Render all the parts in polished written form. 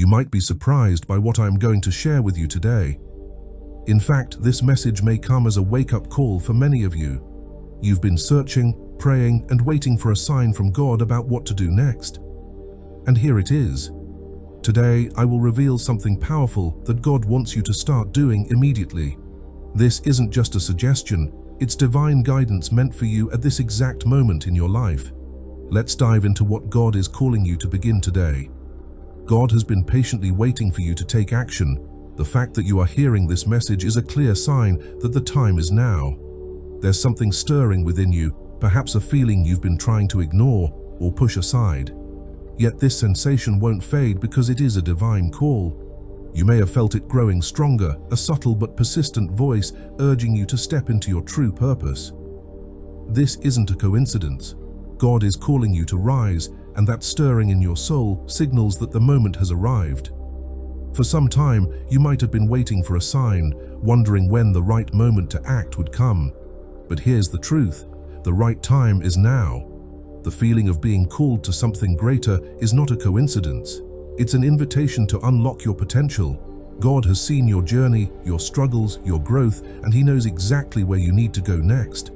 You might be surprised by what I am going to share with you today. In fact, this message may come as a wake-up call for many of you. You've been searching, praying, and waiting for a sign from God about what to do next. And here it is. Today, I will reveal something powerful that God wants you to start doing immediately. This isn't just a suggestion, it's divine guidance meant for you at this exact moment in your life. Let's dive into what God is calling you to begin today. God has been patiently waiting for you to take action. The fact that you are hearing this message is a clear sign that the time is now. There's something stirring within you, perhaps a feeling you've been trying to ignore or push aside. Yet this sensation won't fade because it is a divine call. You may have felt it growing stronger, a subtle but persistent voice urging you to step into your true purpose. This isn't a coincidence. God is calling you to rise, and that stirring in your soul signals that the moment has arrived. For some time, you might have been waiting for a sign, wondering when the right moment to act would come. But here's the truth: the right time is now. The feeling of being called to something greater is not a coincidence. It's an invitation to unlock your potential. God has seen your journey, your struggles, your growth, and He knows exactly where you need to go next.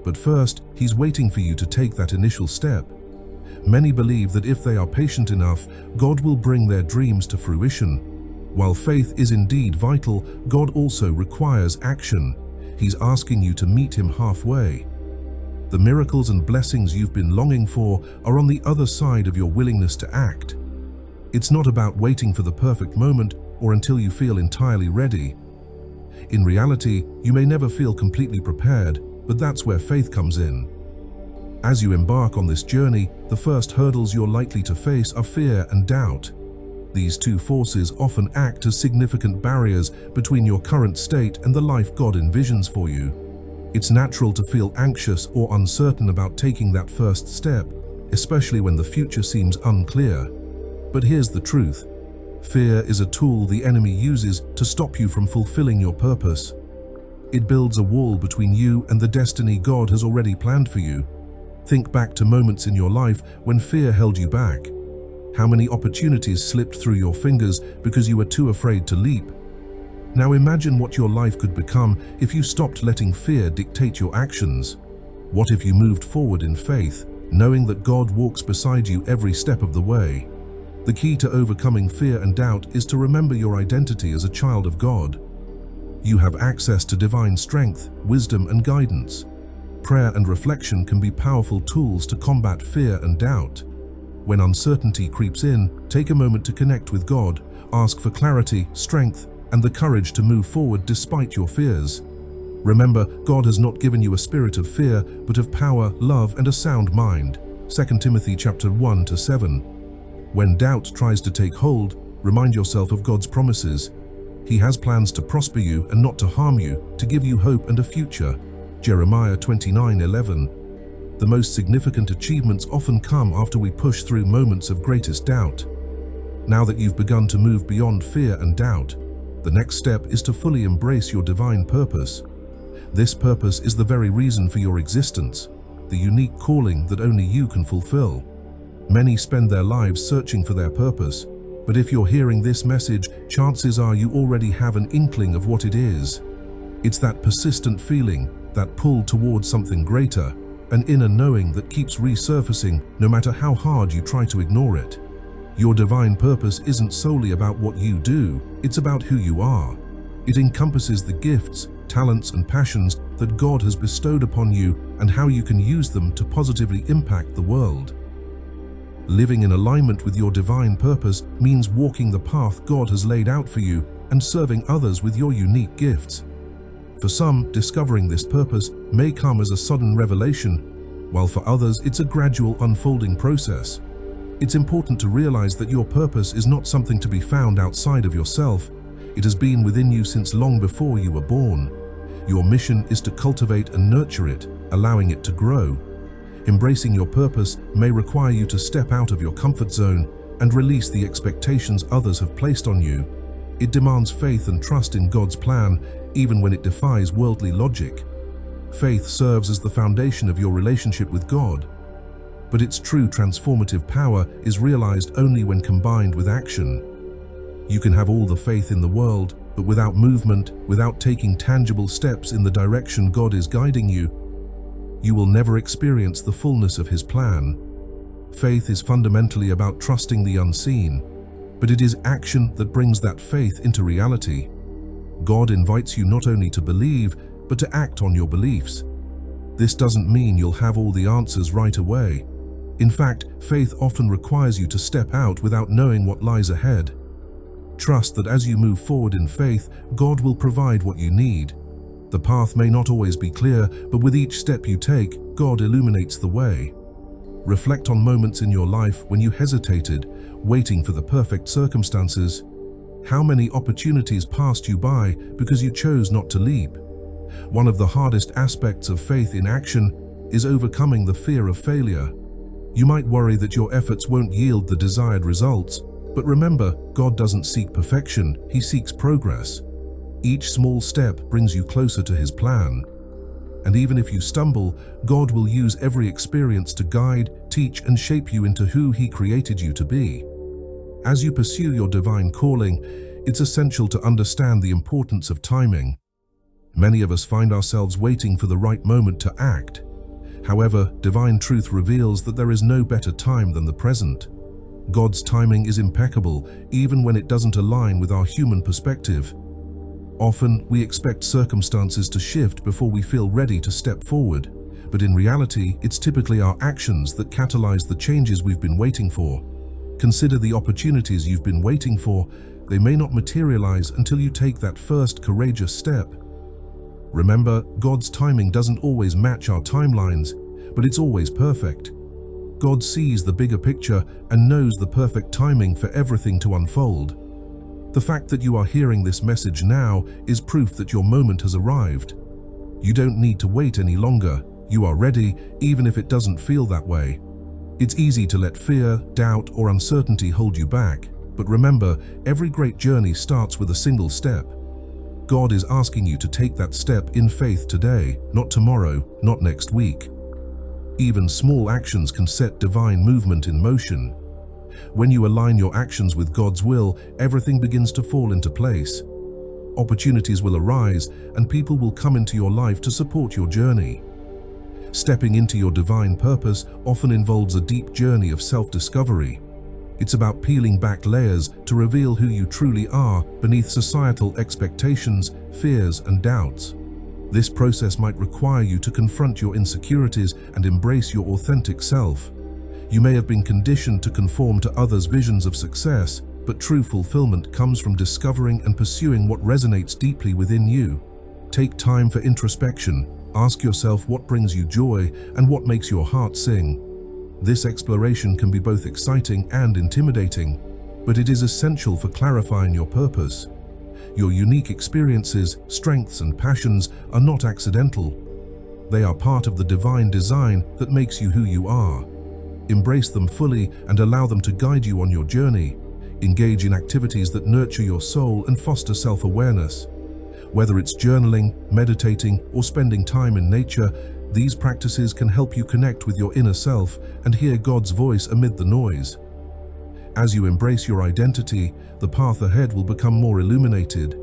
But first, He's waiting for you to take that initial step. Many believe that if they are patient enough, God will bring their dreams to fruition. While faith is indeed vital, God also requires action. He's asking you to meet Him halfway. The miracles and blessings you've been longing for are on the other side of your willingness to act. It's not about waiting for the perfect moment or until you feel entirely ready. In reality, you may never feel completely prepared, but that's where faith comes in. As you embark on this journey, the first hurdles you're likely to face are fear and doubt. These two forces often act as significant barriers between your current state and the life God envisions for you. It's natural to feel anxious or uncertain about taking that first step, especially when the future seems unclear. But here's the truth: fear is a tool the enemy uses to stop you from fulfilling your purpose. It builds a wall between you and the destiny God has already planned for you. Think back to moments in your life when fear held you back. How many opportunities slipped through your fingers because you were too afraid to leap? Now imagine what your life could become if you stopped letting fear dictate your actions. What if you moved forward in faith, knowing that God walks beside you every step of the way? The key to overcoming fear and doubt is to remember your identity as a child of God. You have access to divine strength, wisdom, and guidance. Prayer and reflection can be powerful tools to combat fear and doubt. When uncertainty creeps in, take a moment to connect with God, ask for clarity, strength, and the courage to move forward despite your fears. Remember, God has not given you a spirit of fear, but of power, love, and a sound mind. 2 Timothy chapter 1-7. When doubt tries to take hold, remind yourself of God's promises. He has plans to prosper you and not to harm you, to give you hope and a future. Jeremiah 29:11. The most significant achievements often come after we push through moments of greatest doubt. Now that you've begun to move beyond fear and doubt, the next step is to fully embrace your divine purpose. This purpose is the very reason for your existence, the unique calling that only you can fulfill. Many spend their lives searching for their purpose, but if you're hearing this message, chances are you already have an inkling of what it is. It's that persistent feeling, that pull towards something greater, an inner knowing that keeps resurfacing no matter how hard you try to ignore it. Your divine purpose isn't solely about what you do, it's about who you are. It encompasses the gifts, talents, and passions that God has bestowed upon you and how you can use them to positively impact the world. Living in alignment with your divine purpose means walking the path God has laid out for you and serving others with your unique gifts. For some, discovering this purpose may come as a sudden revelation, while for others it's a gradual unfolding process. It's important to realize that your purpose is not something to be found outside of yourself. It has been within you since long before you were born. Your mission is to cultivate and nurture it, allowing it to grow. Embracing your purpose may require you to step out of your comfort zone and release the expectations others have placed on you. It demands faith and trust in God's plan, even when it defies worldly logic. Faith serves as the foundation of your relationship with God, but its true transformative power is realized only when combined with action. You can have all the faith in the world, but without movement, without taking tangible steps in the direction God is guiding you, you will never experience the fullness of His plan. Faith is fundamentally about trusting the unseen, but it is action that brings that faith into reality. God invites you not only to believe, but to act on your beliefs. This doesn't mean you'll have all the answers right away. In fact, faith often requires you to step out without knowing what lies ahead. Trust that as you move forward in faith, God will provide what you need. The path may not always be clear, but with each step you take, God illuminates the way. Reflect on moments in your life when you hesitated, waiting for the perfect circumstances. How many opportunities passed you by because you chose not to leap? One of the hardest aspects of faith in action is overcoming the fear of failure. You might worry that your efforts won't yield the desired results, but remember, God doesn't seek perfection, He seeks progress. Each small step brings you closer to His plan. And even if you stumble, God will use every experience to guide, teach, and shape you into who He created you to be. As you pursue your divine calling, it's essential to understand the importance of timing. Many of us find ourselves waiting for the right moment to act. However, divine truth reveals that there is no better time than the present. God's timing is impeccable, even when it doesn't align with our human perspective. Often, we expect circumstances to shift before we feel ready to step forward, but in reality, it's typically our actions that catalyze the changes we've been waiting for. Consider the opportunities you've been waiting for. They may not materialize until you take that first courageous step. Remember, God's timing doesn't always match our timelines, but it's always perfect. God sees the bigger picture and knows the perfect timing for everything to unfold. The fact that you are hearing this message now is proof that your moment has arrived. You don't need to wait any longer. You are ready, even if it doesn't feel that way. It's easy to let fear, doubt, or uncertainty hold you back, but remember, every great journey starts with a single step. God is asking you to take that step in faith today, not tomorrow, not next week. Even small actions can set divine movement in motion. When you align your actions with God's will, everything begins to fall into place. Opportunities will arise, and people will come into your life to support your journey. Stepping into your divine purpose often involves a deep journey of self-discovery. It's about peeling back layers to reveal who you truly are beneath societal expectations, fears, and doubts. This process might require you to confront your insecurities and embrace your authentic self. You may have been conditioned to conform to others' visions of success, but true fulfillment comes from discovering and pursuing what resonates deeply within you. Take time for introspection. Ask yourself what brings you joy and what makes your heart sing. This exploration can be both exciting and intimidating, but it is essential for clarifying your purpose. Your unique experiences, strengths, and passions are not accidental. They are part of the divine design that makes you who you are. Embrace them fully and allow them to guide you on your journey. Engage in activities that nurture your soul and foster self-awareness. Whether it's journaling, meditating, or spending time in nature, these practices can help you connect with your inner self and hear God's voice amid the noise. As you embrace your identity, the path ahead will become more illuminated.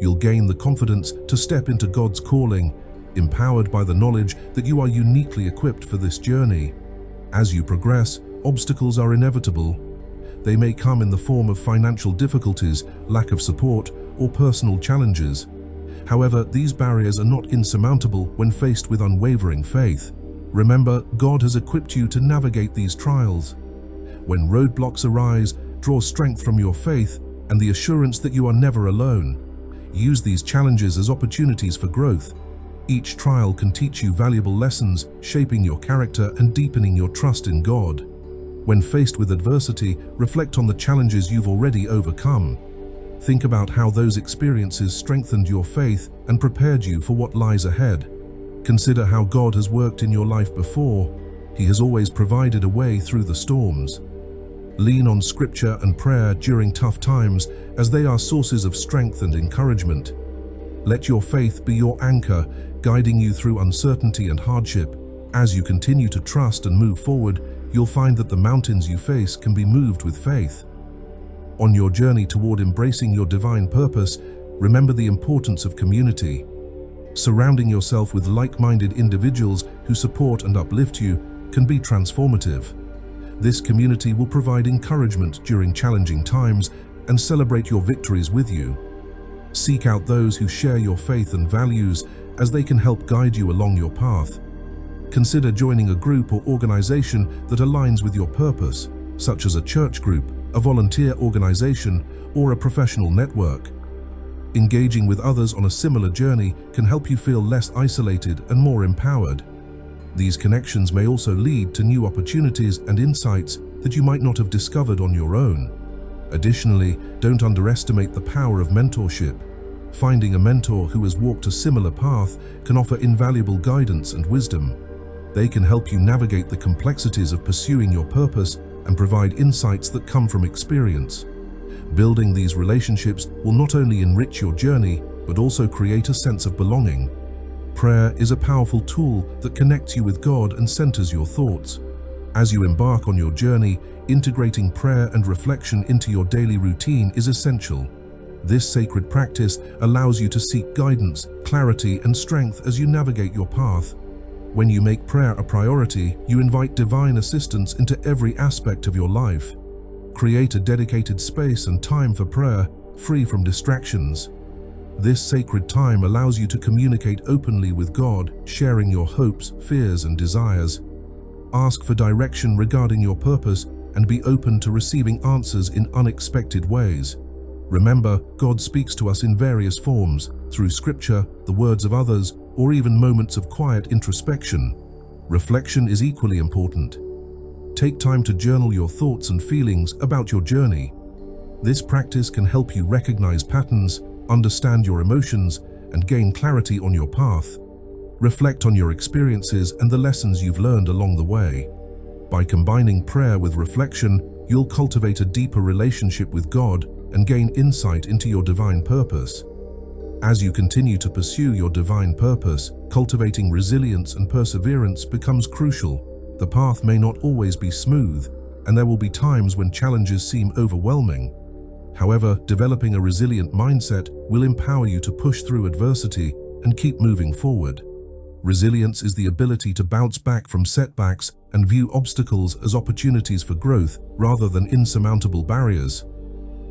You'll gain the confidence to step into God's calling, empowered by the knowledge that you are uniquely equipped for this journey. As you progress, obstacles are inevitable. They may come in the form of financial difficulties, lack of support, or personal challenges. However, these barriers are not insurmountable when faced with unwavering faith. Remember, God has equipped you to navigate these trials. When roadblocks arise, draw strength from your faith and the assurance that you are never alone. Use these challenges as opportunities for growth. Each trial can teach you valuable lessons, shaping your character and deepening your trust in God. When faced with adversity, reflect on the challenges you've already overcome. Think about how those experiences strengthened your faith and prepared you for what lies ahead. Consider how God has worked in your life before. He has always provided a way through the storms. Lean on scripture and prayer during tough times, as they are sources of strength and encouragement. Let your faith be your anchor, guiding you through uncertainty and hardship. As you continue to trust and move forward, you'll find that the mountains you face can be moved with faith. On your journey toward embracing your divine purpose, remember the importance of community. Surrounding yourself with like-minded individuals who support and uplift you can be transformative. This community will provide encouragement during challenging times and celebrate your victories with you. Seek out those who share your faith and values, as they can help guide you along your path. Consider joining a group or organization that aligns with your purpose, such as a church group, a volunteer organization, or a professional network. Engaging with others on a similar journey can help you feel less isolated and more empowered. These connections may also lead to new opportunities and insights that you might not have discovered on your own. Additionally, don't underestimate the power of mentorship. Finding a mentor who has walked a similar path can offer invaluable guidance and wisdom. They can help you navigate the complexities of pursuing your purpose and provide insights that come from experience. Building these relationships will not only enrich your journey, but also create a sense of belonging. Prayer is a powerful tool that connects you with God and centers your thoughts. As you embark on your journey, integrating prayer and reflection into your daily routine is essential. This sacred practice allows you to seek guidance, clarity, and strength as you navigate your path. When you make prayer a priority, you invite divine assistance into every aspect of your life. Create a dedicated space and time for prayer, free from distractions. This sacred time allows you to communicate openly with God, sharing your hopes, fears, and desires. Ask for direction regarding your purpose and be open to receiving answers in unexpected ways. Remember, God speaks to us in various forms, through scripture, the words of others, or even moments of quiet introspection. Reflection is equally important. Take time to journal your thoughts and feelings about your journey. This practice can help you recognize patterns, understand your emotions, and gain clarity on your path. Reflect on your experiences and the lessons you've learned along the way. By combining prayer with reflection, you'll cultivate a deeper relationship with God and gain insight into your divine purpose. As you continue to pursue your divine purpose, cultivating resilience and perseverance becomes crucial. The path may not always be smooth, and there will be times when challenges seem overwhelming. However, developing a resilient mindset will empower you to push through adversity and keep moving forward. Resilience is the ability to bounce back from setbacks and view obstacles as opportunities for growth rather than insurmountable barriers.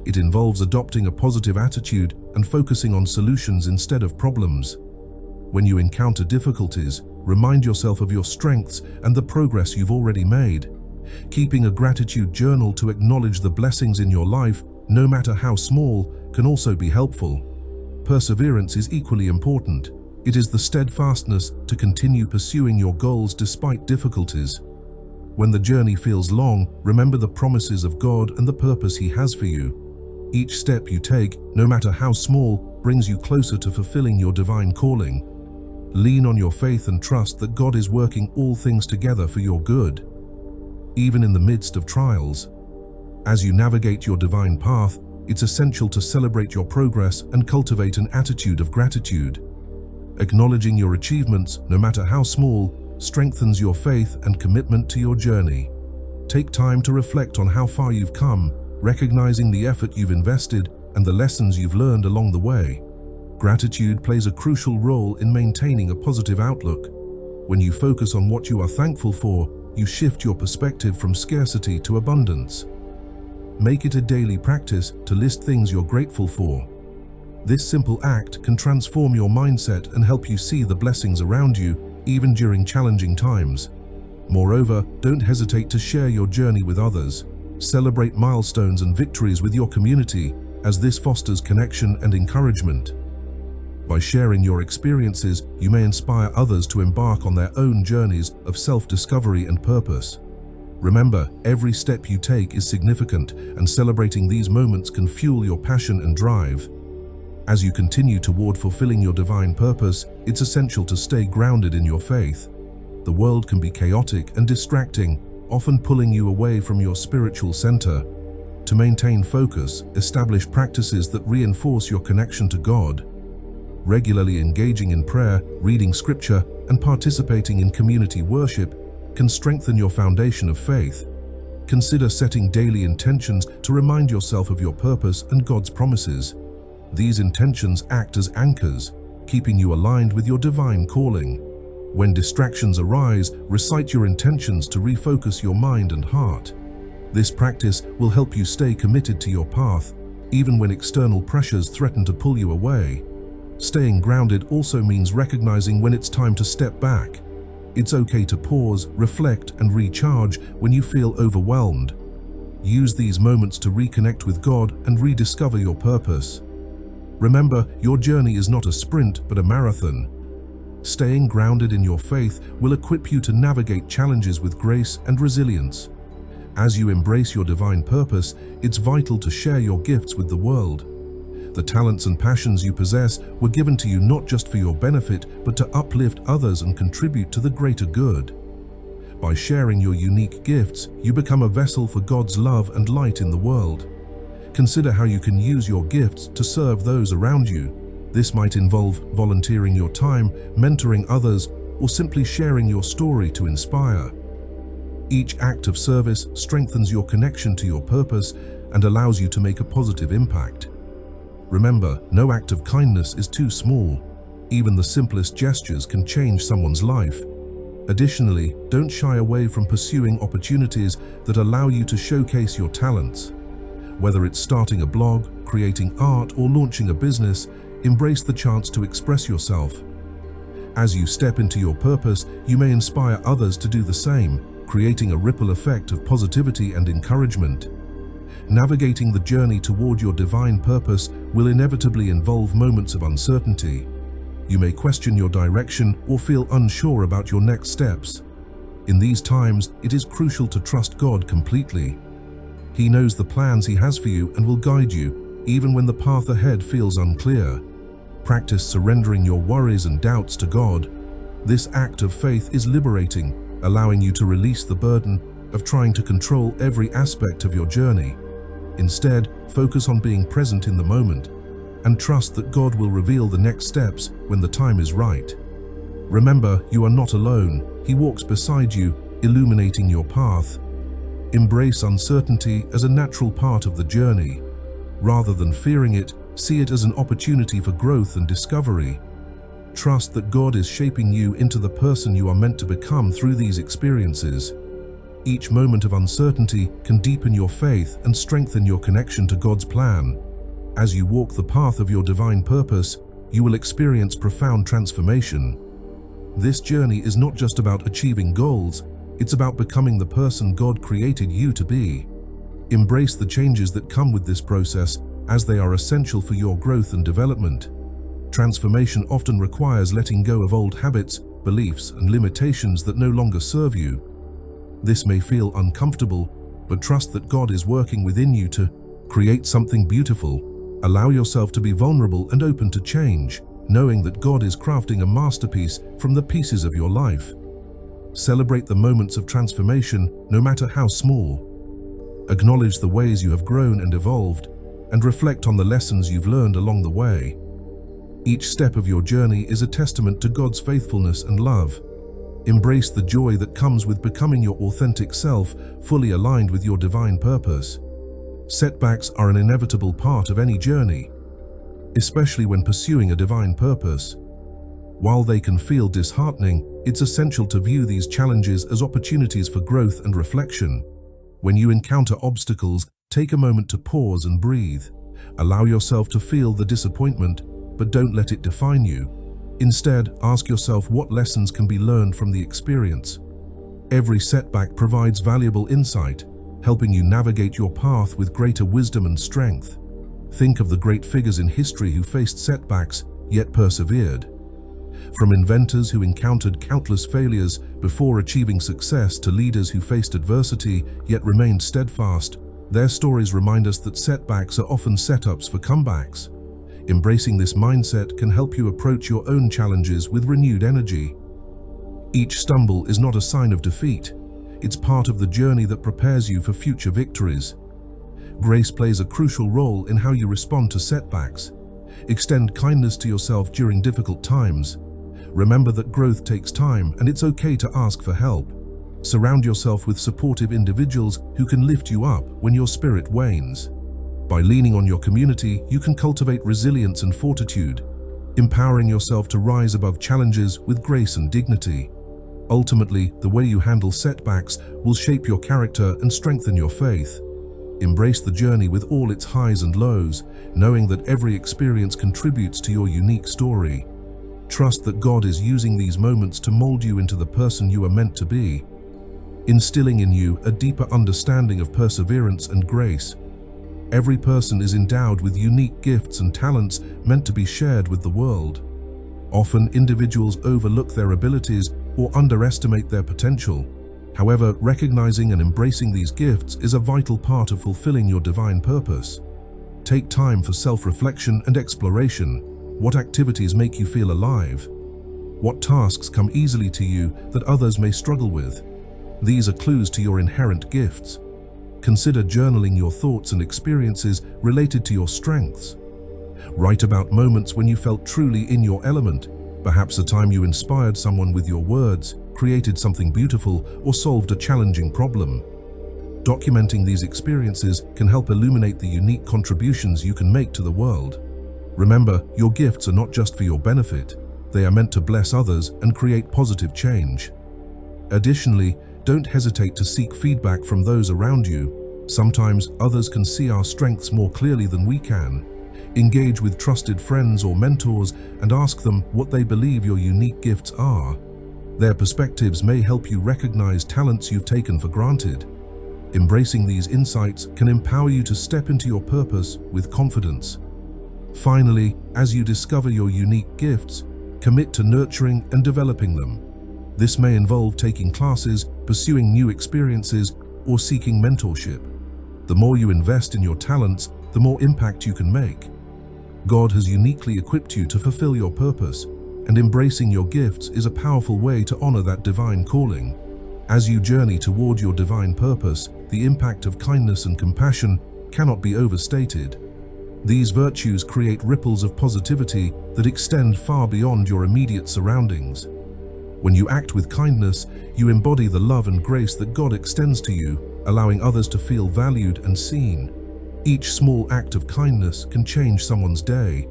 It involves adopting a positive attitude and focusing on solutions instead of problems. When you encounter difficulties, remind yourself of your strengths and the progress you've already made. Keeping a gratitude journal to acknowledge the blessings in your life, no matter how small, can also be helpful. Perseverance is equally important. It is the steadfastness to continue pursuing your goals despite difficulties. When the journey feels long, remember the promises of God and the purpose He has for you. Each step you take, no matter how small, brings you closer to fulfilling your divine calling. Lean on your faith and trust that God is working all things together for your good. Even in the midst of trials, as you navigate your divine path, it's essential to celebrate your progress and cultivate an attitude of gratitude. Acknowledging your achievements, no matter how small, strengthens your faith and commitment to your journey. Take time to reflect on how far you've come, recognizing the effort you've invested and the lessons you've learned along the way. Gratitude plays a crucial role in maintaining a positive outlook. When you focus on what you are thankful for, you shift your perspective from scarcity to abundance. Make it a daily practice to list things you're grateful for. This simple act can transform your mindset and help you see the blessings around you, even during challenging times. Moreover, don't hesitate to share your journey with others. Celebrate milestones and victories with your community, as this fosters connection and encouragement. By sharing your experiences, you may inspire others to embark on their own journeys of self-discovery and purpose. Remember, every step you take is significant, and celebrating these moments can fuel your passion and drive. As you continue toward fulfilling your divine purpose, it's essential to stay grounded in your faith. The world can be chaotic and distracting, often pulling you away from your spiritual center. To maintain focus, establish practices that reinforce your connection to God. Regularly engaging in prayer, reading scripture, and participating in community worship can strengthen your foundation of faith. consider setting daily intentions to remind yourself of your purpose and God's promises. These intentions act as anchors, keeping you aligned with your divine calling. When distractions arise, recite your intentions to refocus your mind and heart. This practice will help you stay committed to your path, even when external pressures threaten to pull you away. Staying grounded also means recognizing when it's time to step back. It's okay to pause, reflect, and recharge when you feel overwhelmed. Use these moments to reconnect with God and rediscover your purpose. Remember, your journey is not a sprint, but a marathon. Staying grounded in your faith will equip you to navigate challenges with grace and resilience. As you embrace your divine purpose, it's vital to share your gifts with the world. The talents and passions you possess were given to you not just for your benefit, but to uplift others and contribute to the greater good. By sharing your unique gifts, you become a vessel for God's love and light in the world. Consider how you can use your gifts to serve those around you. This might involve volunteering your time, mentoring others, or simply sharing your story to inspire. Each act of service strengthens your connection to your purpose and allows you to make a positive impact. Remember, no act of kindness is too small. Even the simplest gestures can change someone's life. Additionally, don't shy away from pursuing opportunities that allow you to showcase your talents. Whether it's starting a blog, creating art, or launching a business, embrace the chance to express yourself. As you step into your purpose, you may inspire others to do the same, creating a ripple effect of positivity and encouragement. Navigating the journey toward your divine purpose will inevitably involve moments of uncertainty. You may question your direction or feel unsure about your next steps. In these times, it is crucial to trust God completely. He knows the plans He has for you and will guide you, even when the path ahead feels unclear. Practice surrendering your worries and doubts to God. This act of faith is liberating, allowing you to release the burden of trying to control every aspect of your journey. Instead, focus on being present in the moment and trust that God will reveal the next steps when the time is right. Remember, you are not alone. He walks beside you, illuminating your path. Embrace uncertainty as a natural part of the journey. Rather than fearing it, see it as an opportunity for growth and discovery. Trust that God is shaping you into the person you are meant to become through these experiences. Each moment of uncertainty can deepen your faith and strengthen your connection to God's plan. As you walk the path of your divine purpose, you will experience profound transformation. This journey is not just about achieving goals, it's about becoming the person God created you to be. Embrace the changes that come with this process, as they are essential for your growth and development. Transformation often requires letting go of old habits, beliefs, and limitations that no longer serve you. This may feel uncomfortable, but trust that God is working within you to create something beautiful. Allow yourself to be vulnerable and open to change, knowing that God is crafting a masterpiece from the pieces of your life. Celebrate the moments of transformation, no matter how small. Acknowledge the ways you have grown and evolved, and reflect on the lessons you've learned along the way. Each step of your journey is a testament to God's faithfulness and love. Embrace the joy that comes with becoming your authentic self, fully aligned with your divine purpose. Setbacks are an inevitable part of any journey, especially when pursuing a divine purpose. While they can feel disheartening, it's essential to view these challenges as opportunities for growth and reflection. When you encounter obstacles, take a moment to pause and breathe. Allow yourself to feel the disappointment, but don't let it define you. Instead, ask yourself what lessons can be learned from the experience. Every setback provides valuable insight, helping you navigate your path with greater wisdom and strength. Think of the great figures in history who faced setbacks, yet persevered. From inventors who encountered countless failures before achieving success to leaders who faced adversity, yet remained steadfast, their stories remind us that setbacks are often setups for comebacks. Embracing this mindset can help you approach your own challenges with renewed energy. Each stumble is not a sign of defeat. It's part of the journey that prepares you for future victories. Grace plays a crucial role in how you respond to setbacks. Extend kindness to yourself during difficult times. Remember that growth takes time and it's okay to ask for help. Surround yourself with supportive individuals who can lift you up when your spirit wanes. By leaning on your community, you can cultivate resilience and fortitude, empowering yourself to rise above challenges with grace and dignity. Ultimately, the way you handle setbacks will shape your character and strengthen your faith. Embrace the journey with all its highs and lows, knowing that every experience contributes to your unique story. Trust that God is using these moments to mold you into the person you are meant to be, instilling in you a deeper understanding of perseverance and grace. Every person is endowed with unique gifts and talents meant to be shared with the world. Often, individuals overlook their abilities or underestimate their potential. However, recognizing and embracing these gifts is a vital part of fulfilling your divine purpose. Take time for self-reflection and exploration. What activities make you feel alive? What tasks come easily to you that others may struggle with? These are clues to your inherent gifts. Consider journaling your thoughts and experiences related to your strengths. Write about moments when you felt truly in your element, perhaps a time you inspired someone with your words, created something beautiful, or solved a challenging problem. Documenting these experiences can help illuminate the unique contributions you can make to the world. Remember, your gifts are not just for your benefit, they are meant to bless others and create positive change. Additionally, don't hesitate to seek feedback from those around you. Sometimes others can see our strengths more clearly than we can. Engage with trusted friends or mentors and ask them what they believe your unique gifts are. Their perspectives may help you recognize talents you've taken for granted. Embracing these insights can empower you to step into your purpose with confidence. Finally, as you discover your unique gifts, commit to nurturing and developing them. This may involve taking classes, pursuing new experiences, or seeking mentorship. The more you invest in your talents, the more impact you can make. God has uniquely equipped you to fulfill your purpose, and embracing your gifts is a powerful way to honor that divine calling. As you journey toward your divine purpose, the impact of kindness and compassion cannot be overstated. These virtues create ripples of positivity that extend far beyond your immediate surroundings. When you act with kindness, you embody the love and grace that God extends to you, allowing others to feel valued and seen. Each small act of kindness can change someone's day,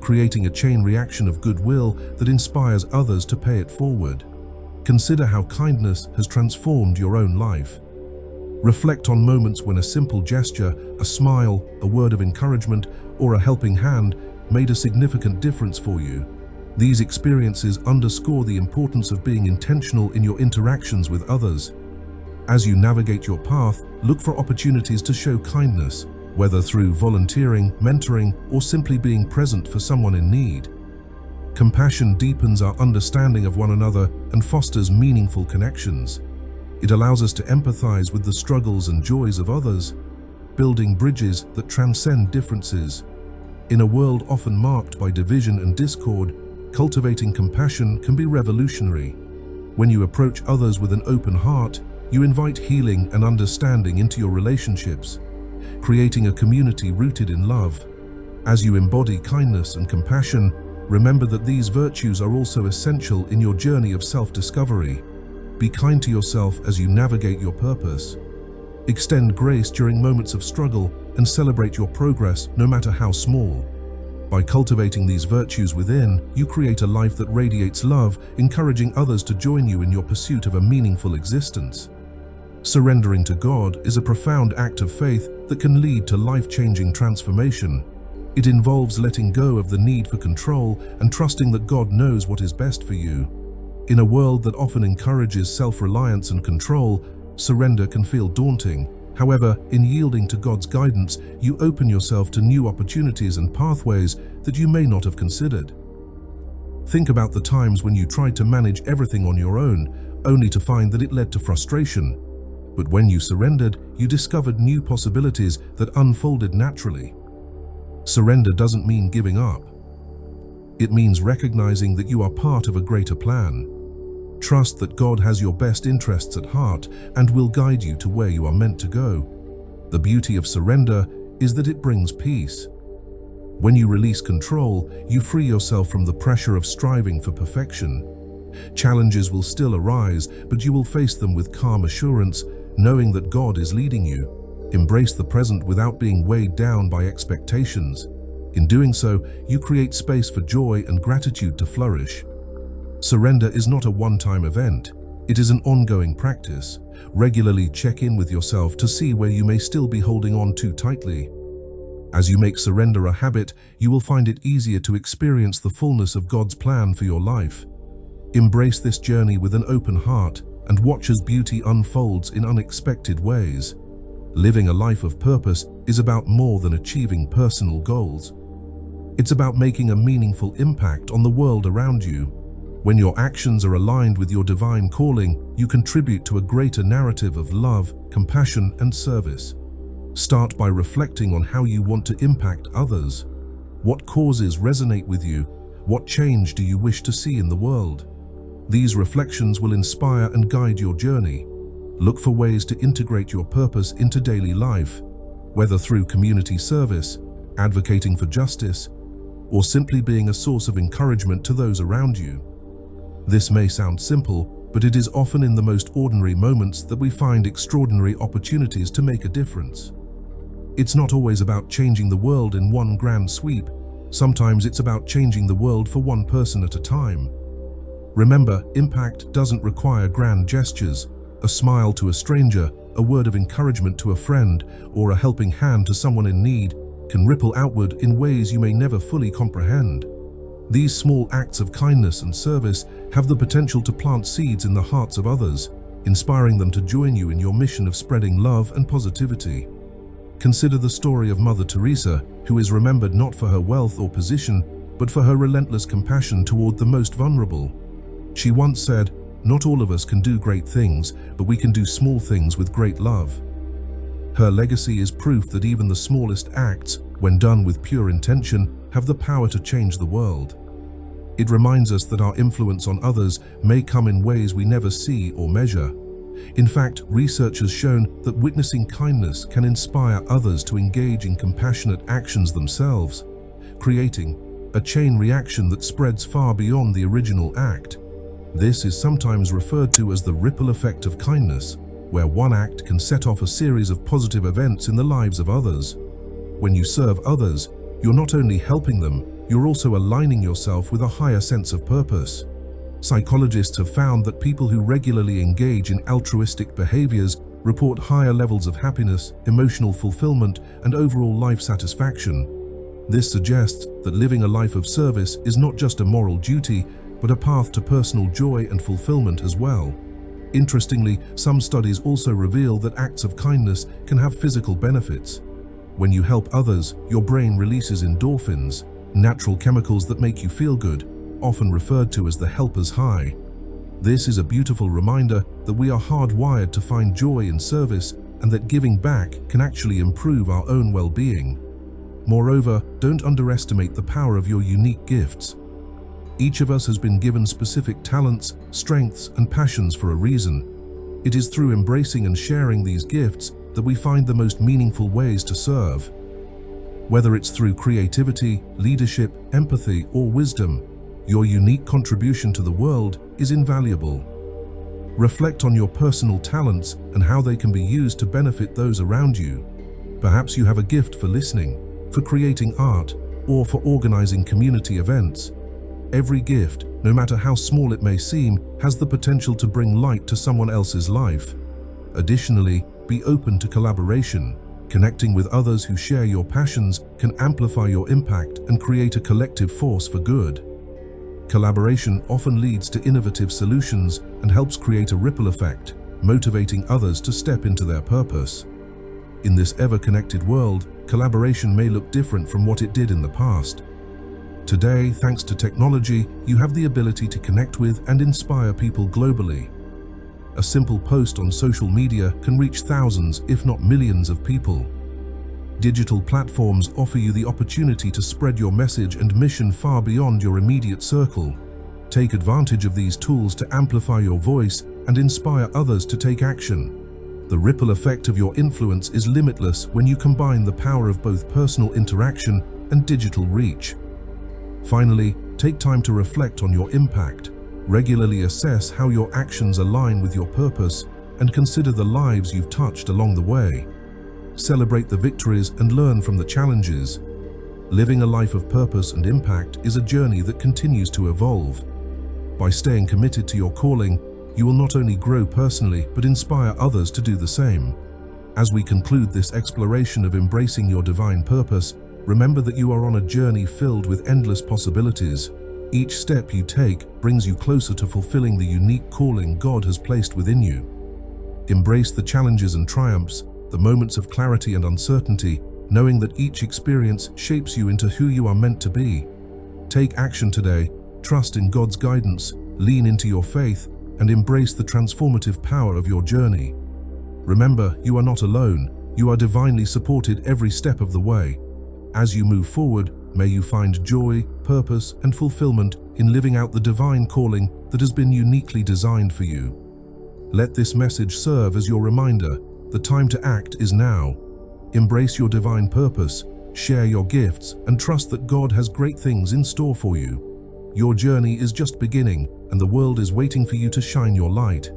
creating a chain reaction of goodwill that inspires others to pay it forward. Consider how kindness has transformed your own life. Reflect on moments when a simple gesture, a smile, a word of encouragement, or a helping hand made a significant difference for you. These experiences underscore the importance of being intentional in your interactions with others. As you navigate your path, look for opportunities to show kindness, whether through volunteering, mentoring, or simply being present for someone in need. Compassion deepens our understanding of one another and fosters meaningful connections. It allows us to empathize with the struggles and joys of others, building bridges that transcend differences. In a world often marked by division and discord, cultivating compassion can be revolutionary. When you approach others with an open heart, you invite healing and understanding into your relationships, creating a community rooted in love. As you embody kindness and compassion, remember that these virtues are also essential in your journey of self-discovery. Be kind to yourself as you navigate your purpose. Extend grace during moments of struggle and celebrate your progress, no matter how small. By cultivating these virtues within, you create a life that radiates love, encouraging others to join you in your pursuit of a meaningful existence. Surrendering to God is a profound act of faith that can lead to life-changing transformation. It involves letting go of the need for control and trusting that God knows what is best for you. In a world that often encourages self-reliance and control, surrender can feel daunting. However, in yielding to God's guidance, you open yourself to new opportunities and pathways that you may not have considered. Think about the times when you tried to manage everything on your own, only to find that it led to frustration. But when you surrendered, you discovered new possibilities that unfolded naturally. Surrender doesn't mean giving up. It means recognizing that you are part of a greater plan. Trust that God has your best interests at heart and will guide you to where you are meant to go. The beauty of surrender is that it brings peace. When you release control, you free yourself from the pressure of striving for perfection. Challenges will still arise, but you will face them with calm assurance, knowing that God is leading you. Embrace the present without being weighed down by expectations. In doing so, you create space for joy and gratitude to flourish. Surrender is not a one-time event. It is an ongoing practice. Regularly check in with yourself to see where you may still be holding on too tightly. As you make surrender a habit, you will find it easier to experience the fullness of God's plan for your life. Embrace this journey with an open heart and watch as beauty unfolds in unexpected ways. Living a life of purpose is about more than achieving personal goals. It's about making a meaningful impact on the world around you. When your actions are aligned with your divine calling, you contribute to a greater narrative of love, compassion, and service. Start by reflecting on how you want to impact others. What causes resonate with you? What change do you wish to see in the world? These reflections will inspire and guide your journey. Look for ways to integrate your purpose into daily life, whether through community service, advocating for justice, or simply being a source of encouragement to those around you. This may sound simple, but it is often in the most ordinary moments that we find extraordinary opportunities to make a difference. It's not always about changing the world in one grand sweep. Sometimes it's about changing the world for one person at a time. Remember, impact doesn't require grand gestures. A smile to a stranger, a word of encouragement to a friend, or a helping hand to someone in need can ripple outward in ways you may never fully comprehend. These small acts of kindness and service have the potential to plant seeds in the hearts of others, inspiring them to join you in your mission of spreading love and positivity. Consider the story of Mother Teresa, who is remembered not for her wealth or position, but for her relentless compassion toward the most vulnerable. She once said, "Not all of us can do great things, but we can do small things with great love." Her legacy is proof that even the smallest acts, when done with pure intention, have the power to change the world. It reminds us that our influence on others may come in ways we never see or measure. In fact, research has shown that witnessing kindness can inspire others to engage in compassionate actions themselves, creating a chain reaction that spreads far beyond the original act. This is sometimes referred to as the ripple effect of kindness, where one act can set off a series of positive events in the lives of others. When you serve others, you're not only helping them, you're also aligning yourself with a higher sense of purpose. Psychologists have found that people who regularly engage in altruistic behaviors report higher levels of happiness, emotional fulfillment, and overall life satisfaction. This suggests that living a life of service is not just a moral duty, but a path to personal joy and fulfillment as well. Interestingly, some studies also reveal that acts of kindness can have physical benefits. When you help others, your brain releases endorphins, natural chemicals that make you feel good, often referred to as the helper's high. This is a beautiful reminder that we are hardwired to find joy in service and that giving back can actually improve our own well-being. Moreover, don't underestimate the power of your unique gifts. Each of us has been given specific talents, strengths, and passions for a reason. It is through embracing and sharing these gifts that we find the most meaningful ways to serve. Whether it's through creativity, leadership, empathy, or wisdom, your unique contribution to the world is invaluable. Reflect on your personal talents and how they can be used to benefit those around you. Perhaps you have a gift for listening, for creating art, or for organizing community events. Every gift, no matter how small it may seem, has the potential to bring light to someone else's life. Additionally, be open to collaboration. Connecting with others who share your passions can amplify your impact and create a collective force for good. Collaboration often leads to innovative solutions and helps create a ripple effect, motivating others to step into their purpose. In this ever-connected world, collaboration may look different from what it did in the past. Today, thanks to technology, you have the ability to connect with and inspire people globally. A simple post on social media can reach thousands, if not millions of people. Digital platforms offer you the opportunity to spread your message and mission far beyond your immediate circle. Take advantage of these tools to amplify your voice and inspire others to take action. The ripple effect of your influence is limitless when you combine the power of both personal interaction and digital reach. Finally, take time to reflect on your impact. Regularly assess how your actions align with your purpose and consider the lives you've touched along the way. Celebrate the victories and learn from the challenges. Living a life of purpose and impact is a journey that continues to evolve. By staying committed to your calling, you will not only grow personally but inspire others to do the same. As we conclude this exploration of embracing your divine purpose, remember that you are on a journey filled with endless possibilities. Each step you take brings you closer to fulfilling the unique calling God has placed within you. Embrace the challenges and triumphs, the moments of clarity and uncertainty, knowing that each experience shapes you into who you are meant to be. Take action today, trust in God's guidance, lean into your faith, and embrace the transformative power of your journey. Remember, you are not alone. You are divinely supported every step of the way. As you move forward, may you find joy, purpose, and fulfillment in living out the divine calling that has been uniquely designed for you. Let this message serve as your reminder. The time to act is now. Embrace your divine purpose, share your gifts, and trust that God has great things in store for you. Your journey is just beginning, and the world is waiting for you to shine your light.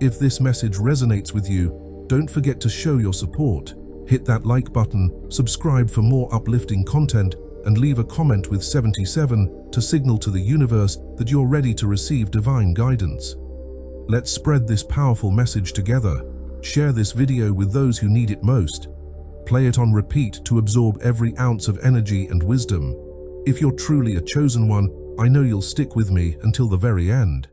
If this message resonates with you, don't forget to show your support. Hit that like button, subscribe for more uplifting content, and leave a comment with 77 to signal to the universe that you're ready to receive divine guidance. Let's spread this powerful message together. Share this video with those who need it most. Play it on repeat to absorb every ounce of energy and wisdom. If you're truly a chosen one, I know you'll stick with me until the very end.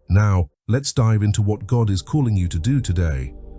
Now, let's dive into what God is calling you to do today.